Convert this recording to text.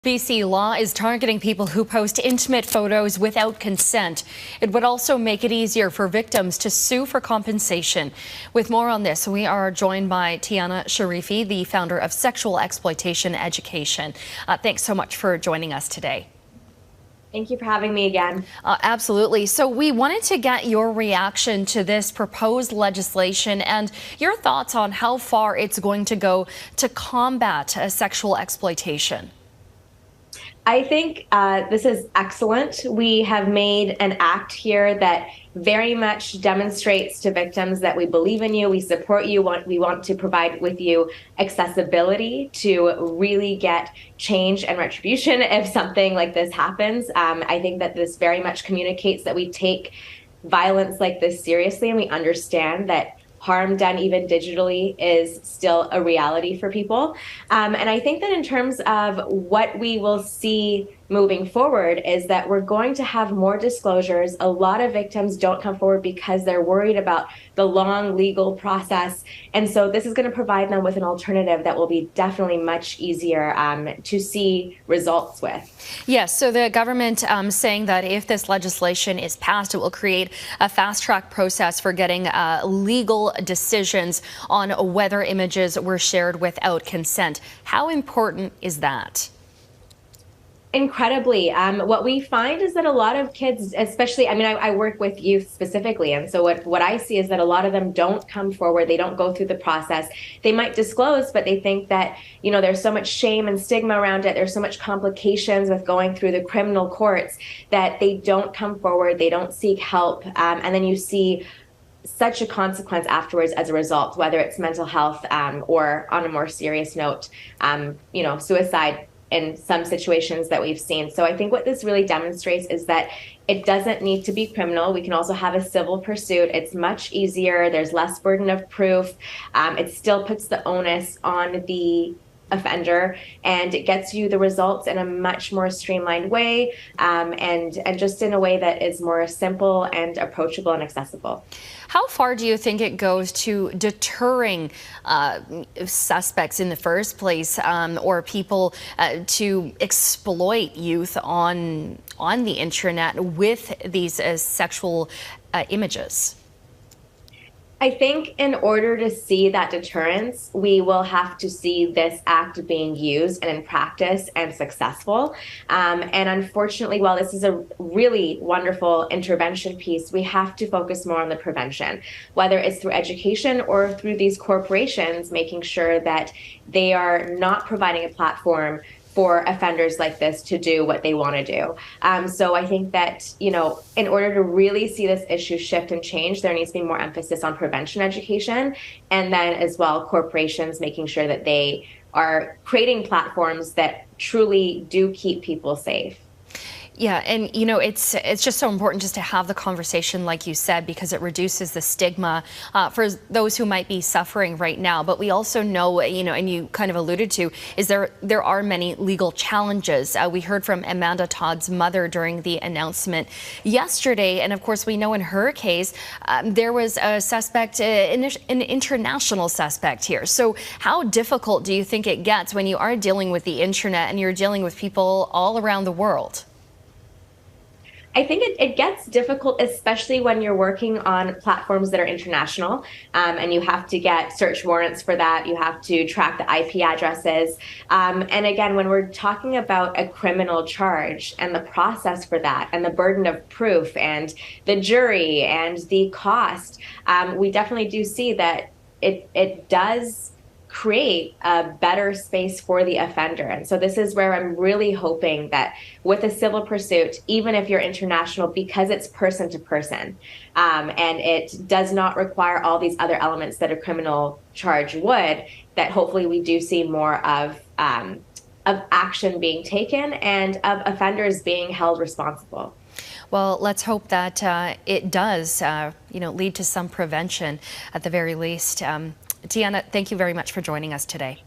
BC law is targeting people who post intimate photos without consent. It would also make it easier for victims to sue for compensation. With more on this, we are joined by Tiana Sharifi, the founder of Sexual Exploitation Education. Thanks so much for joining us today. Thank you for having me again. Absolutely. So we wanted to get your reaction to this proposed legislation and your thoughts on how far it's going to go to combat sexual exploitation. I think this is excellent. We have made an act here that very much demonstrates to victims that we believe in you, we support you, we want to provide with you accessibility to really get change and retribution if something like this happens. I think that this very much communicates that we take violence like this seriously, and we understand that harm done even digitally is still a reality for people. And I think that in terms of what we will see moving forward is that we're going to have more disclosures. A lot of victims don't come forward because they're worried about the long legal process. And so this is going to provide them with an alternative that will be definitely much easier to see results with. Yes, so the government saying that if this legislation is passed, it will create a fast-track process for getting legal decisions on whether images were shared without consent. How important is that? Incredibly. What we find is that a lot of kids, especially, I work with youth specifically, and so what I see is that a lot of them don't come forward, they don't go through the process. They might disclose, but they think that, there's so much shame and stigma around it, there's so much complications with going through the criminal courts that they don't come forward, they don't seek help, and then you see such a consequence afterwards as a result, whether it's mental health or on a more serious note, suicide in some situations that we've seen. So I think what this really demonstrates is that it doesn't need to be criminal. We can also have a civil pursuit. It's much easier. There's less burden of proof. It still puts the onus on the offender, and it gets you the results in a much more streamlined way, and just in a way that is more simple and approachable and accessible. How far do you think it goes to deterring suspects in the first place, or people to exploit youth on the internet with these sexual images? I think in order to see that deterrence, we will have to see this act being used and in practice and successful. And unfortunately, while this is a really wonderful intervention piece, we have to focus more on the prevention, whether it's through education or through these corporations, making sure that they are not providing a platform for offenders like this to do what they want to do. So I think that, in order to really see this issue shift and change, there needs to be more emphasis on prevention education, and then as well, corporations making sure that they are creating platforms that truly do keep people safe. Yeah, and it's just so important just to have the conversation, like you said, because it reduces the stigma for those who might be suffering right now. But we also know, and you kind of alluded to, is there are many legal challenges. We heard from Amanda Todd's mother during the announcement yesterday, and of course we know in her case there was a suspect, an international suspect here. So how difficult do you think it gets when you are dealing with the internet and you're dealing with people all around the world? I think it gets difficult, especially when you're working on platforms that are international, and you have to get search warrants for that. You have to track the IP addresses. And again, when we're talking about a criminal charge and the process for that and the burden of proof and the jury and the cost, we definitely do see that it does create a better space for the offender. And so this is where I'm really hoping that with a civil pursuit, even if you're international, because it's person to person, and it does not require all these other elements that a criminal charge would, that hopefully we do see more of action being taken and of offenders being held responsible. Well, let's hope that it does, lead to some prevention at the very least. Tiana, thank you very much for joining us today.